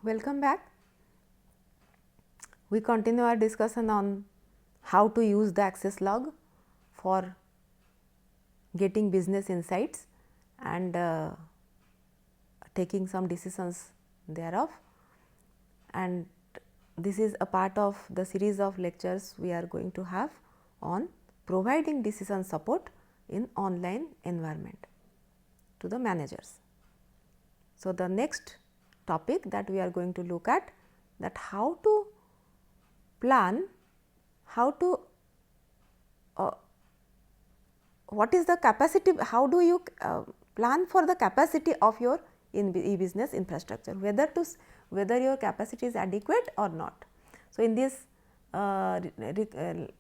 Welcome back. We continue our discussion on how to use the access log for getting business insights and taking some decisions thereof, and this is a part of the series of lectures we are going to have on providing decision support in online environment to the managers. So, the next topic that we are going to look at, that how to plan, how to what is the capacity, how do you plan for the capacity of your e-business infrastructure, whether your capacity is adequate or not. So, in this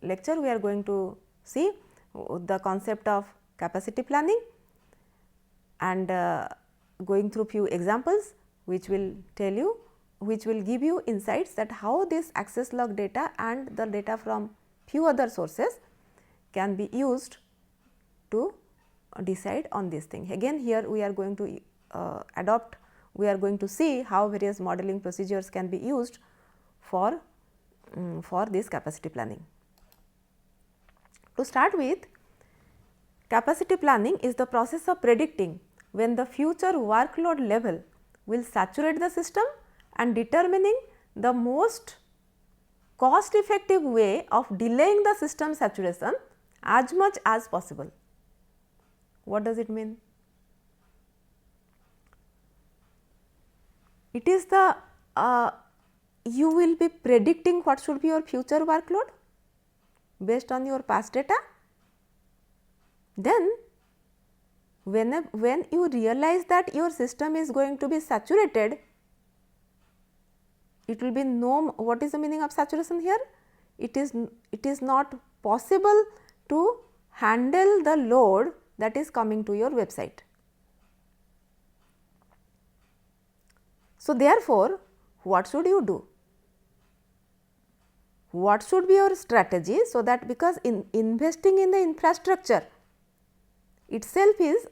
lecture we are going to see the concept of capacity planning and going through few examples which will tell you, which will give you insights that how this access log data and the data from few other sources can be used to decide on this thing. Again, here we are going to we are going to see how various modeling procedures can be used for this capacity planning. To start with, capacity planning is the process of predicting when the future workload level will saturate the system and determining the most cost effective way of delaying the system saturation as much as possible. What does it mean? It is the you will be predicting what should be your future workload based on your past data. Then when you realize that your system is going to be saturated, it will be what is the meaning of saturation here? It is not possible to handle the load that is coming to your website. So, therefore, what should you do? What should be your strategy? So, that because in investing in the infrastructure itself is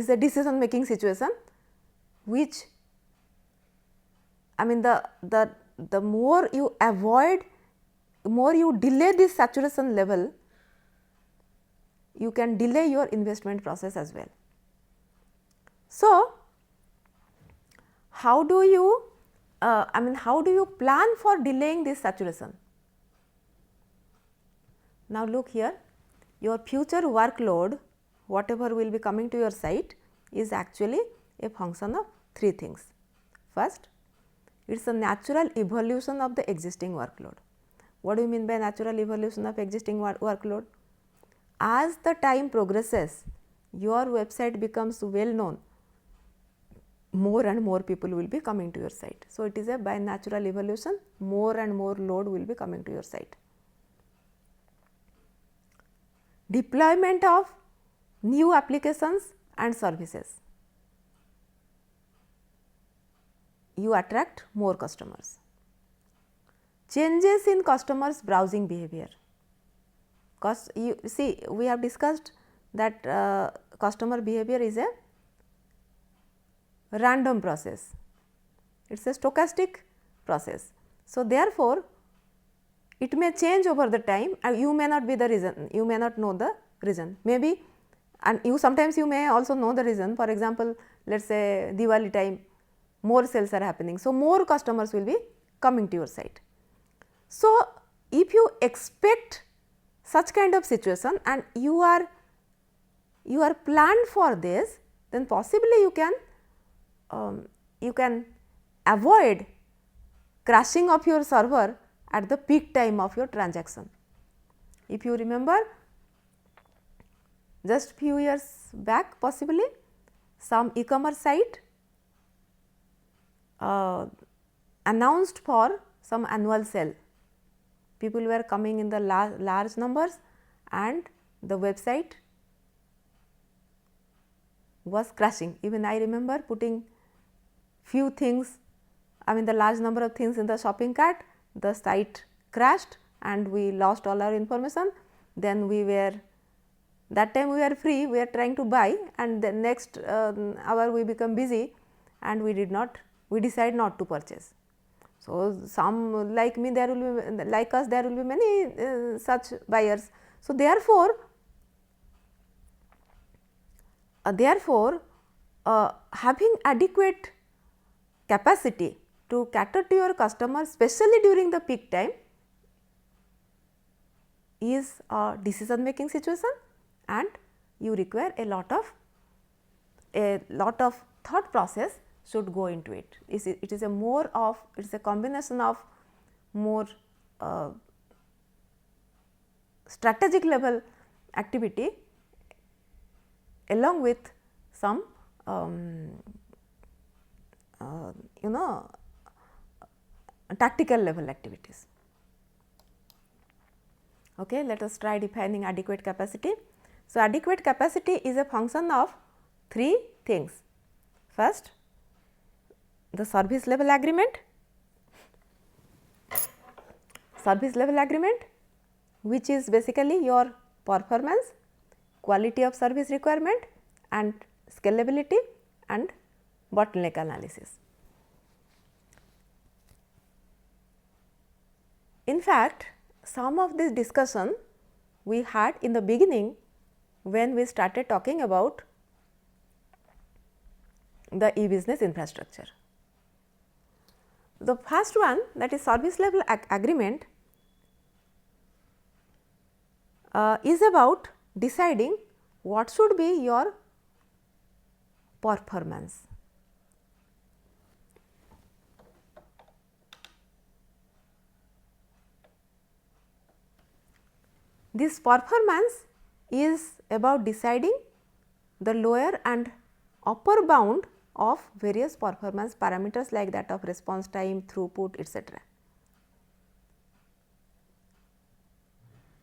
a decision making situation, which I mean the more you avoid, more you delay this saturation level, you can delay your investment process as well. So, how do you how do you plan for delaying this saturation? Now, look here, your future workload, whatever will be coming to your site, is actually a function of three things. First, it is a natural evolution of the existing workload. What do you mean by natural evolution of existing workload? As the time progresses, your website becomes well known, more and more people will be coming to your site. So, it is a by natural evolution, more and more load will be coming to your site. Deployment of new applications and services, you attract more customers. Changes in customers' browsing behavior, because you see we have discussed that customer behavior is a random process, it is a stochastic process. So, therefore, it may change over the time and you may not be the reason, you may not know the reason, maybe, and you sometimes you may also know the reason. For example, let us say Diwali time more sales are happening. So, more customers will be coming to your site. So, if you expect such kind of situation and you are planned for this, then possibly you can avoid crashing of your server at the peak time of your transaction. If you remember, just few years back possibly some e-commerce site announced for some annual sale. People were coming in the large numbers and the website was crashing. Even I remember putting few things, the large number of things in the shopping cart, the site crashed and we lost all our information. Then that time we were free, we are trying to buy, and the next hour we become busy and we decide not to purchase. So, some like me there will be like us there will be many such buyers. So, therefore, having adequate capacity to cater to your customers, especially during the peak time, is a decision making situation, and you require a lot of thought process should go into it. It is a combination of more strategic level activity along with some tactical level activities. Okay, let us try defining adequate capacity. So, adequate capacity is a function of three things. First, the service level agreement, which is basically your performance, quality of service requirement, and scalability and bottleneck analysis. In fact, some of this discussion we had in the beginning when we started talking about the e-business infrastructure. The first one, that is service level agreement, is about deciding what should be your performance. This performance is about deciding the lower and upper bound of various performance parameters like that of response time, throughput, etc.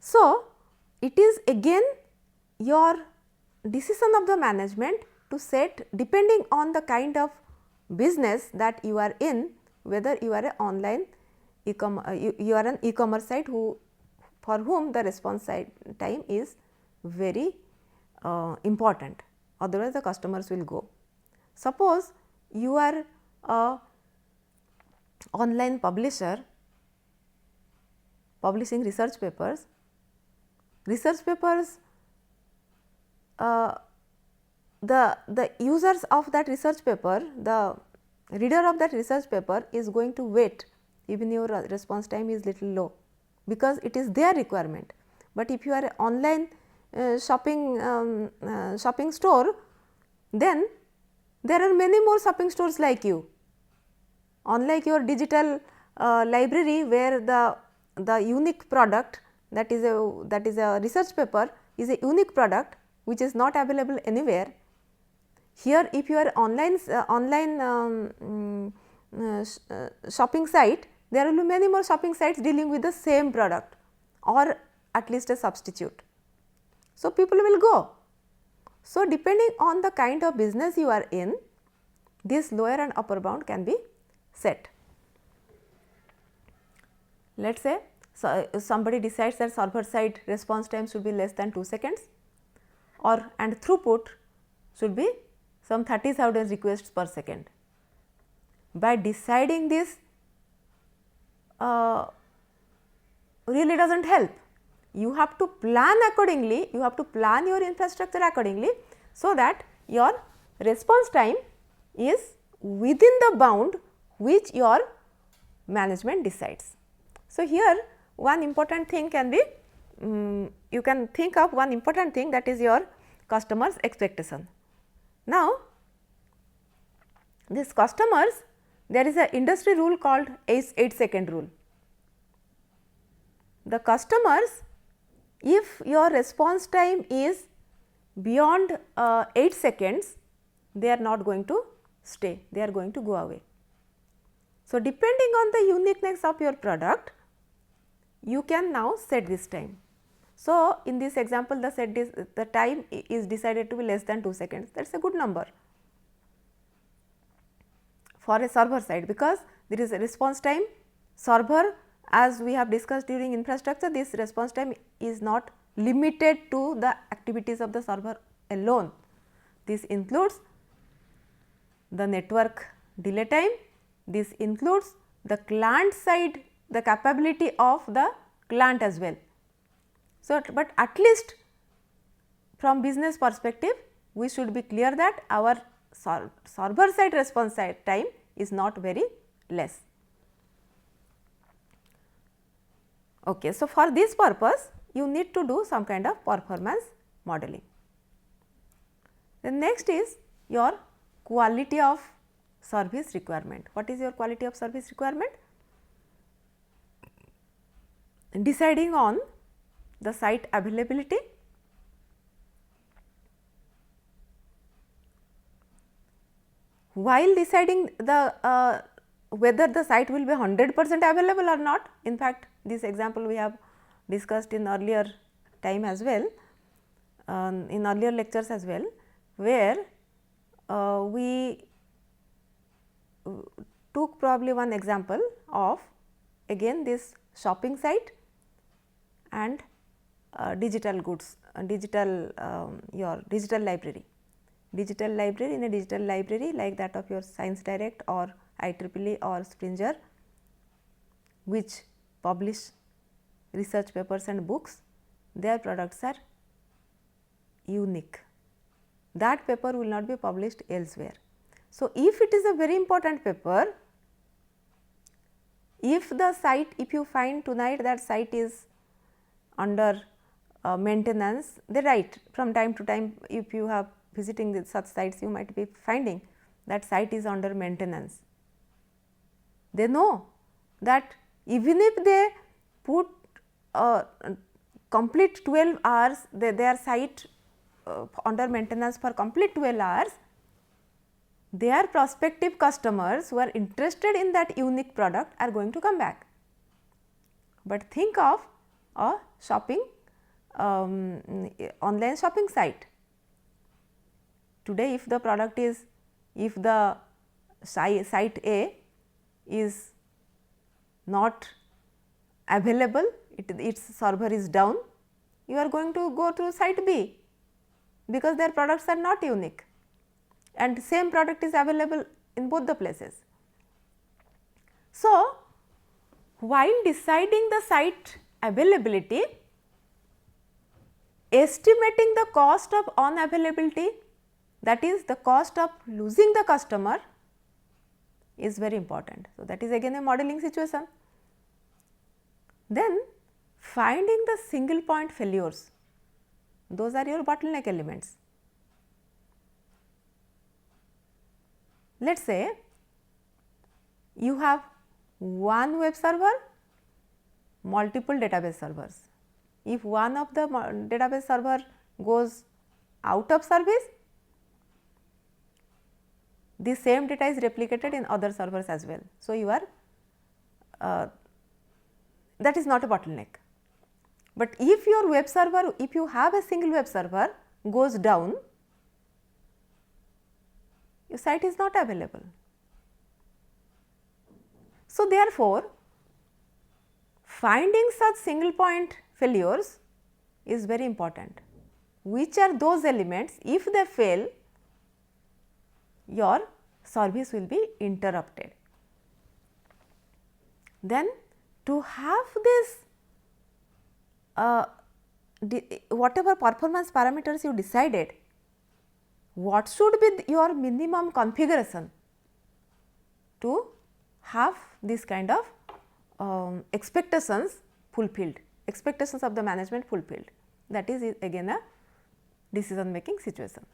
So, it is again your decision of the management to set, depending on the kind of business that you are in, whether you are an online you are an e-commerce site for whom the response time is very important, otherwise the customers will go. Suppose you are a online publisher publishing research papers, the users of that research paper, the reader of that research paper is going to wait even your response time is little low, because it is their requirement. But if you are an online shopping store, then there are many more shopping stores like you. Unlike your digital library, where the unique product, that is a research paper, is a unique product which is not available anywhere. Here, if you are online shopping site, there will be many more shopping sites dealing with the same product or at least a substitute. So, people will go. So, depending on the kind of business you are in, this lower and upper bound can be set. Let us say somebody decides that server side response time should be less than 2 seconds and throughput should be some 30,000 requests per second. By deciding this really does not help. You have to plan accordingly, you have to plan your infrastructure accordingly, so that your response time is within the bound which your management decides. So, here one important thing can be, you can think of one important thing, that is your customers' expectation. Now, these customers, there is an industry rule called 8-second rule. The customers, if your response time is beyond 8 seconds, they are not going to stay, they are going to go away. So, depending on the uniqueness of your product, you can now set this time. So, in this example, the time is decided to be less than 2 seconds, that is a good number for a server side, because there is a response time. Server, as we have discussed during infrastructure, this response time is not limited to the activities of the server alone. This includes the network delay time, this includes the client side, the capability of the client as well. So, but at least from business perspective we should be clear that our server side response time is not very less. Okay. So, for this purpose you need to do some kind of performance modeling. The next is your quality of service requirement. What is your quality of service requirement? Deciding on the site availability, while deciding the whether the site will be 100% available or not. In fact, this example we have discussed in earlier time as well, in earlier lectures as well, where we took probably one example of again this shopping site and digital goods, your digital library. Digital library, in a digital library like that of your Science Direct or IEEE or Springer, which publish research papers and books, their products are unique. That paper will not be published elsewhere. So, if it is a very important paper, if the site, if you find tonight that site is under maintenance, they write from time to time, if you have visiting such sites, you might be finding that site is under maintenance. They know that even if they put complete 12 hours, their site under maintenance for complete 12 hours, their prospective customers who are interested in that unique product are going to come back. But think of a shopping online shopping site. Today, if the product is, if the site A is not available, its server is down, you are going to go to site B, because their products are not unique and same product is available in both the places. So, while deciding the site availability, estimating the cost of unavailability, that is the cost of losing the customer, is very important. So, that is again a modeling situation. Then finding the single point failures, those are your bottleneck elements. Let us say you have one web server, multiple database servers. If one of the database server goes out of service, the same data is replicated in other servers as well. So, you are that is not a bottleneck. But if your web server, if you have a single web server goes down, your site is not available. So, therefore, finding such single point failures is very important. Which are those elements, if they fail, your service will be interrupted. Then to have this whatever performance parameters you decided, what should be your minimum configuration to have this kind of expectations fulfilled, expectations of the management fulfilled. That is again a decision making situation.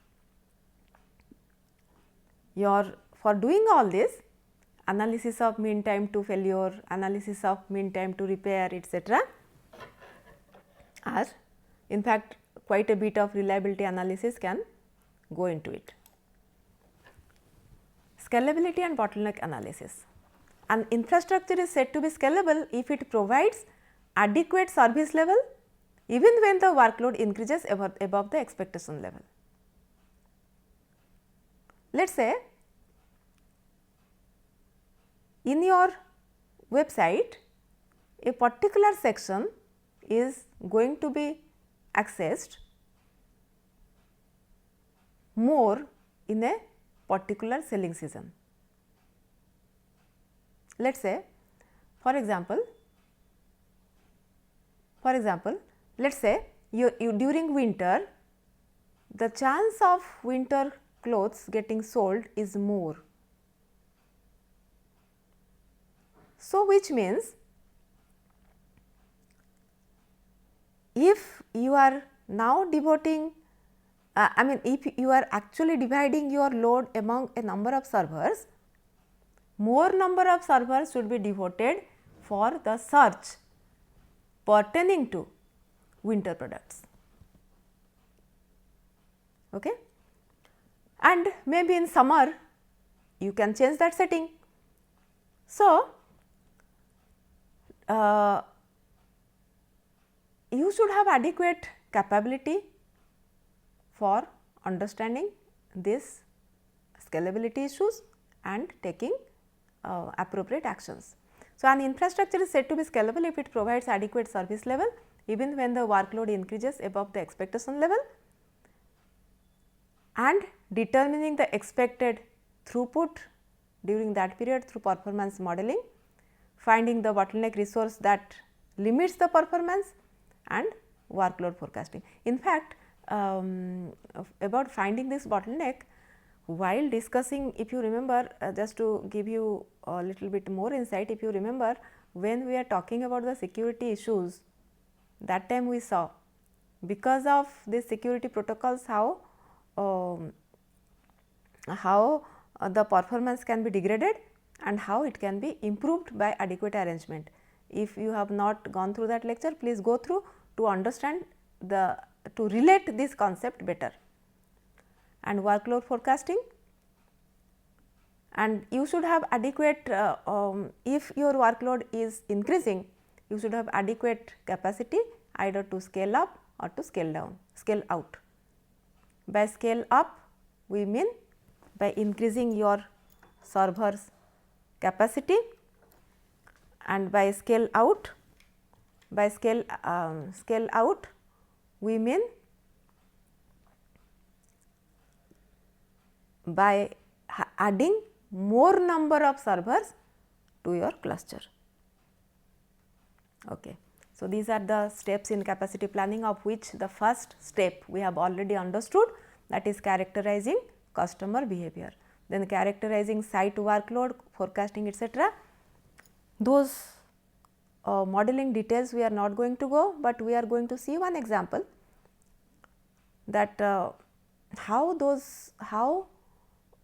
For doing all this, analysis of mean time to failure, analysis of mean time to repair, etc., are in fact quite a bit of reliability analysis can go into it. Scalability and bottleneck analysis. An infrastructure is said to be scalable if it provides adequate service level even when the workload increases above the expectation level. Let us say in your website a particular section is going to be accessed more in a particular selling season. Let us say for example, let us say you during winter, the chance of winter clothes getting sold is more. So, which means if you are now devoting if you are actually dividing your load among a number of servers, more number of servers should be devoted for the search pertaining to winter products. Okay? And maybe in summer you can change that setting. So, you should have adequate capability for understanding these scalability issues and taking appropriate actions. So, an infrastructure is said to be scalable if it provides adequate service level even when the workload increases above the expectation level, and determining the expected throughput during that period through performance modeling, finding the bottleneck resource that limits the performance, and workload forecasting. In fact, about finding this bottleneck, while discussing, if you remember, just to give you a little bit more insight, if you remember when we are talking about the security issues, that time we saw because of the security protocols how the performance can be degraded and how it can be improved by adequate arrangement. If you have not gone through that lecture, please go through to understand to relate this concept better. And workload forecasting, and you should have adequate if your workload is increasing, you should have adequate capacity either to scale up or to scale down, scale out. By scale up, we mean by increasing your server's capacity, and by scale out, we mean by adding more number of servers to your cluster. Okay. So, these are the steps in capacity planning, of which the first step we have already understood, that is characterizing customer behavior. Then characterizing site workload, forecasting, etc. Those modeling details we are not going to go, but we are going to see one example that how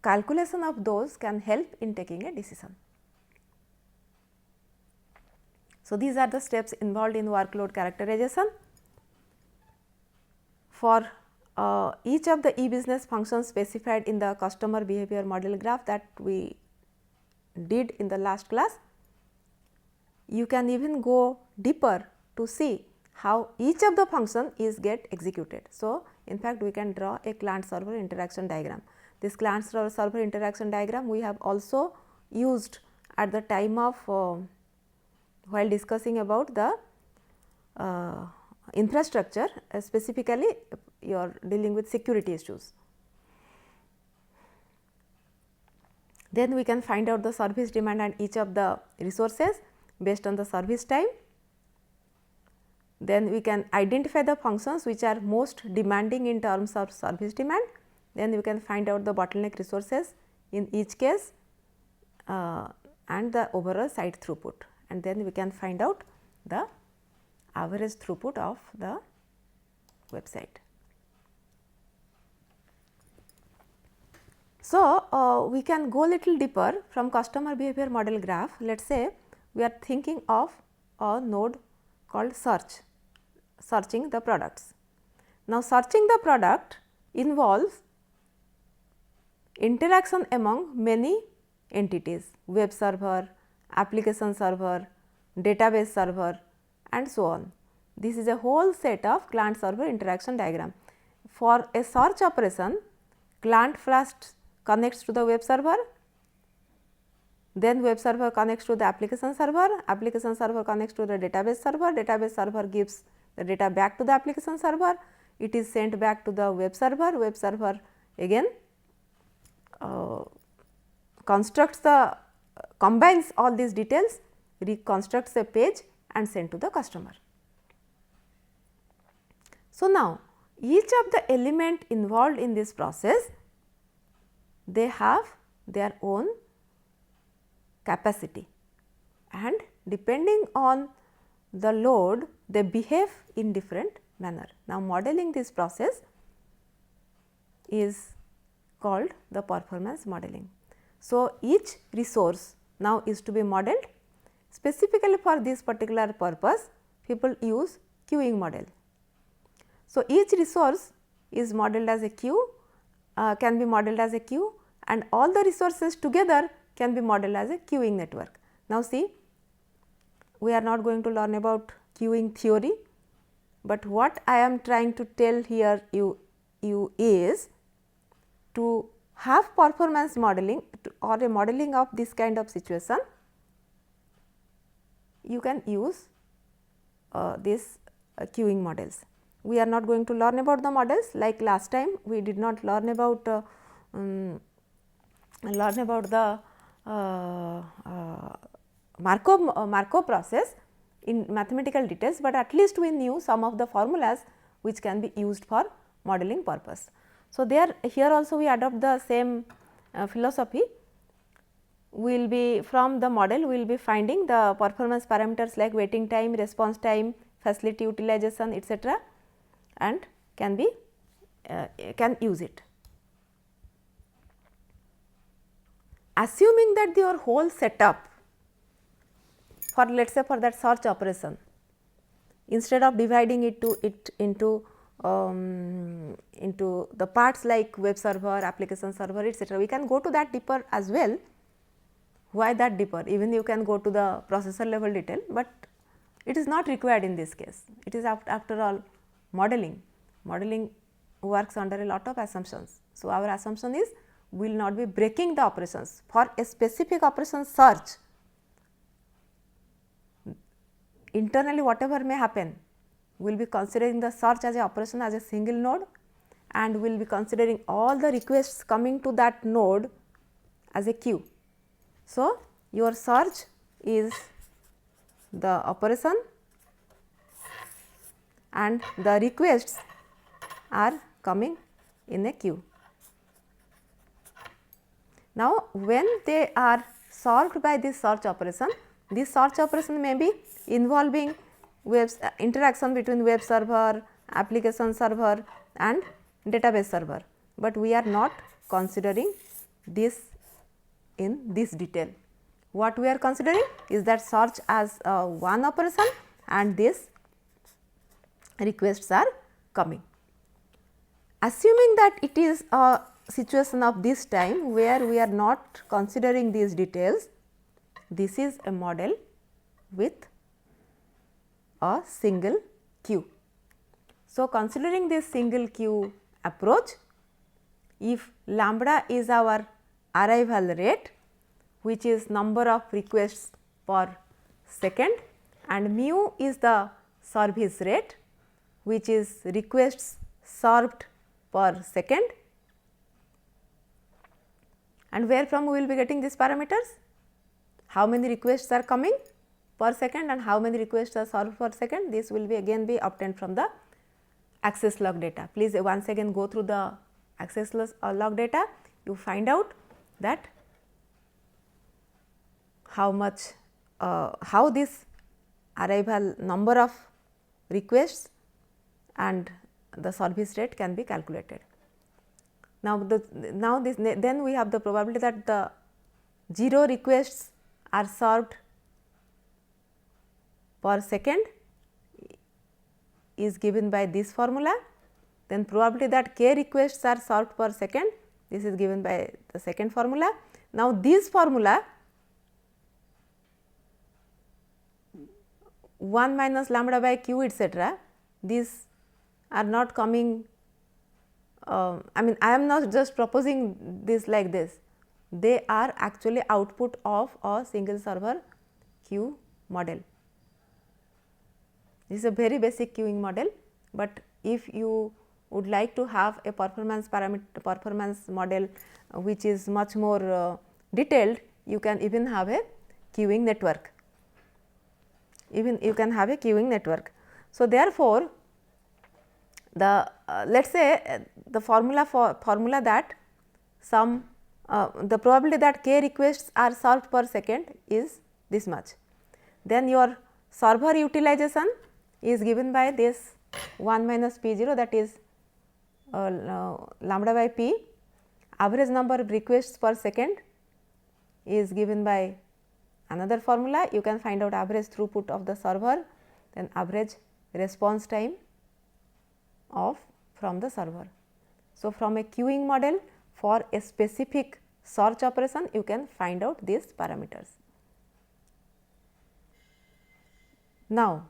calculation of those can help in taking a decision. So, these are the steps involved in workload characterization. For each of the e-business functions specified in the customer behavior model graph that we did in the last class, you can even go deeper to see how each of the function is get executed. So, in fact, we can draw a client server interaction diagram. This client server interaction diagram we have also used at the time of while discussing about the infrastructure, specifically you are dealing with security issues. Then we can find out the service demand and each of the resources based on the service time. Then we can identify the functions which are most demanding in terms of service demand. Then you can find out the bottleneck resources in each case and the overall site throughput, and then we can find out the average throughput of the website. So, we can go little deeper from customer behavior model graph. Let us say we are thinking of a node called searching the products. Now, searching the product involves interaction among many entities, web server, application server, database server, and so on. This is a whole set of client server interaction diagram. For a search operation, client first connects to the web server, then web server connects to the application server connects to the database server gives the data back to the application server, it is sent back to the web server again constructs the combines all these details, reconstructs a page and send to the customer. So, now each of the element involved in this process, they have their own capacity, and depending on the load they behave in different manner. Now, modeling this process is called the performance modeling. So, each resource now is to be modeled. Specifically for this particular purpose, people use queuing model. So, each resource is modeled as a queue, can be modeled as a queue, and all the resources together can be modeled as a queuing network. Now, see, we are not going to learn about queuing theory, but what I am trying to tell here you is to have performance modeling or a modeling of this kind of situation, you can use these queuing models. We are not going to learn about the models like last time we did not learn about the Markov process in mathematical details, but at least we knew some of the formulas which can be used for modeling purpose. So, there here also we adopt the same philosophy. We will be from the model we will be finding the performance parameters like waiting time, response time, facility utilization, etc., and can use it. Assuming that your whole setup for let us say for that search operation, instead of dividing it into the parts like web server, application server, etc., we can go to that deeper as well. Why that deeper? Even you can go to the processor level detail, but it is not required in this case. It is after all modeling. Modeling works under a lot of assumptions. So, our assumption is we will not be breaking the operations for a specific operation search. Internally whatever may happen, we will be considering the search as a operation as a single node, and we will be considering all the requests coming to that node as a queue. So, your search is the operation and the requests are coming in a queue. Now, when they are solved by this search operation may be involving interaction between web server, application server and database server, but we are not considering this in this detail. What we are considering is that search as one operation and these requests are coming. Assuming that it is a situation of this time where we are not considering these details, this is a model with a single queue. So, considering this single queue approach, if lambda is our arrival rate, which is number of requests per second, and mu is the service rate, which is requests served per second, and where from we will be getting these parameters? How many requests are coming per second and how many requests are served per second? This will be again be obtained from the access log data. Please once again go through the access log data, you find out that how this arrival number of requests and the service rate can be calculated. Now, then we have the probability that the 0 requests are served per second is given by this formula, then probability that k requests are served per second, this is given by the second formula. Now, this formula 1 minus lambda by q etc., these are not coming, I am not just proposing this like this, they are actually output of a single server queue model. This is a very basic queuing model, but if you would like to have a performance model which is much more detailed, you can even have a queuing network. Even you can have a queuing network. So, therefore, the let us say the formula that some the probability that k requests are served per second is this much. Then your server utilization is given by this 1 minus p 0, that is lambda by p. Average number of requests per second is given by another formula. You can find out average throughput of the server, then average response time from the server. So, from a queuing model for a specific search operation, you can find out these parameters. Now,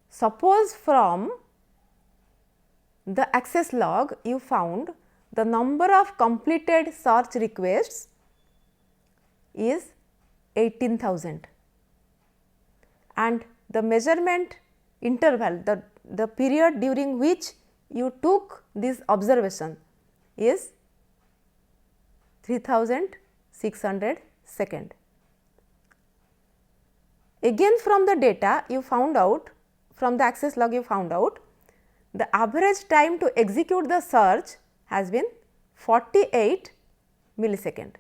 suppose from the access log you found the number of completed search requests is 18,000 and the measurement interval, the period during which you took this observation is 3600 second. Again from the data you found out, from the access log you found out the average time to execute the search has been 48 millisecond.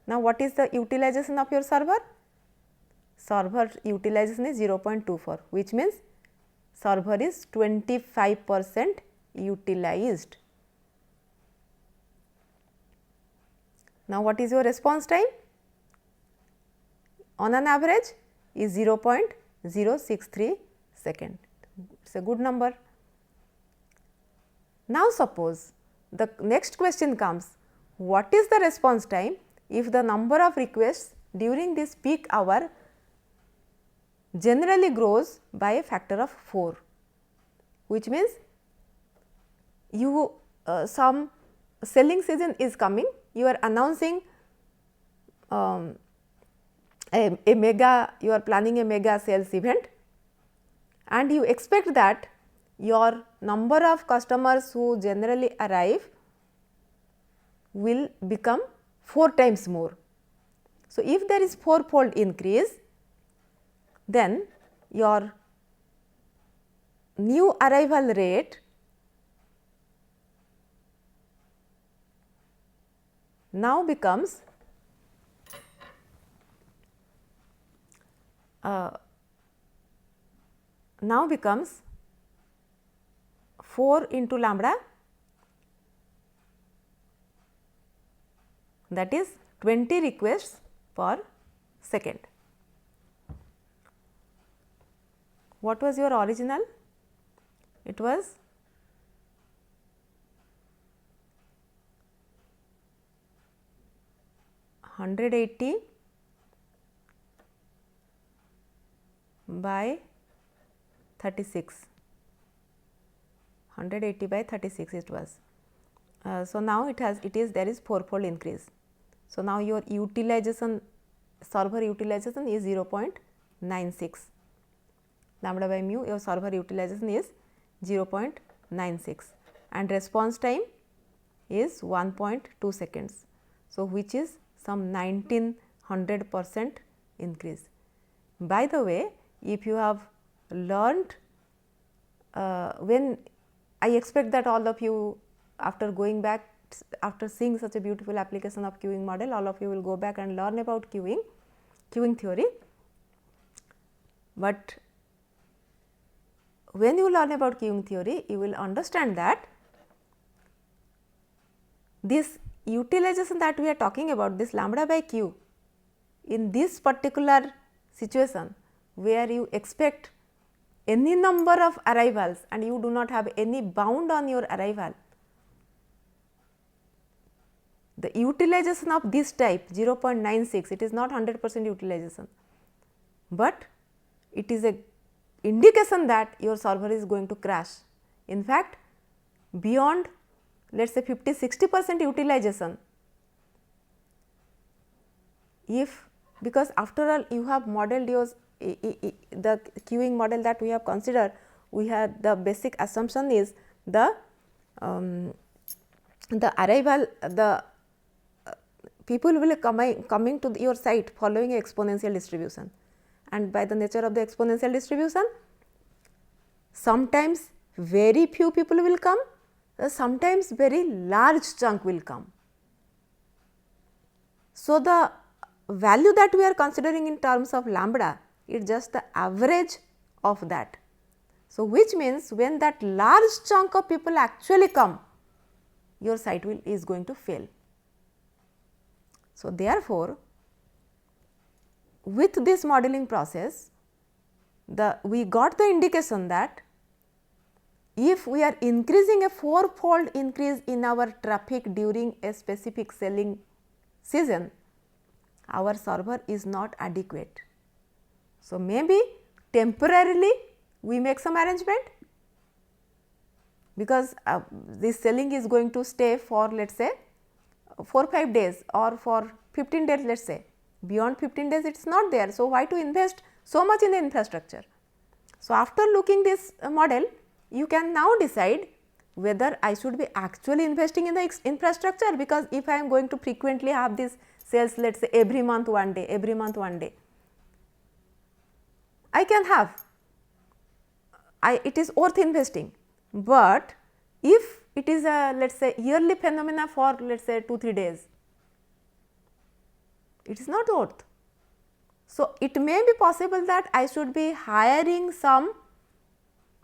Now, what is the utilization of your server? Server utilization is 0.24, which means server is 25% utilized. Now, what is your response time? On an average is 0.063 second. It is a good number. Now, suppose the next question comes, what is the response time if the number of requests during this peak hour generally grows by a factor of 4, which means you some selling season is coming, you are announcing a mega, you are planning a mega sales event and you expect that your number of customers who generally arrive will become 4 times more. So, if there is 4-fold increase, then your new arrival rate now becomes now becomes 4 into lambda, that is 20 requests per second. What was your original? It was 180 by 36, 180 by 36 it was. So, now it is there is 4-fold increase. So, now your utilization, server utilization is 0.96, lambda by mu, your server utilization is 0.96 and response time is 1.2 seconds. So, which is some 1900% increase. By the way, if you have learned, when I expect that all of you, after going back, after seeing such a beautiful application of queuing model, all of you will go back and learn about queuing theory. But when you learn about queuing theory, you will understand that this utilization that we are talking about, this lambda by q, in this particular situation where you expect any number of arrivals and you do not have any bound on your arrival, the utilization of this type 0.96, it is not 100% utilization, but it is a indication that your server is going to crash. In fact, beyond let us say 50-60% utilization, if, because after all you have modeled yours, the queuing model that we have considered we had the basic assumption is the arrival, the people will coming to your site following a exponential distribution, and by the nature of the exponential distribution, sometimes very few people will come, sometimes very large chunk will come. So, the value that we are considering in terms of lambda is just the average of that. So, which means when that large chunk of people actually come, your site is going to fail. So, therefore, with this modeling process, we got the indication that if we are increasing a 4-fold increase in our traffic during a specific selling season, our server is not adequate. So, maybe temporarily we make some arrangement, because this selling is going to stay for let us say 4-5 days or for 15 days, let us say. Beyond 15 days it is not there. So, why to invest so much in the infrastructure? So, after looking this model, you can now decide whether I should be actually investing in the infrastructure, because if I am going to frequently have this sales, let us say every month one day, every month one day, I can have, it is worth investing. But if it is a let us say yearly phenomena for let us say 2-3 days, it is not worth. So, it may be possible that I should be hiring some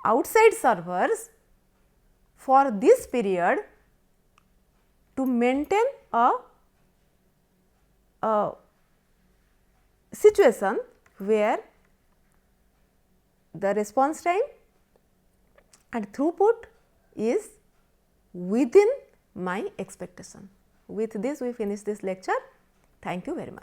outside servers for this period to maintain a situation where the response time and throughput is within my expectation. With this we finish this lecture. Thank you very much.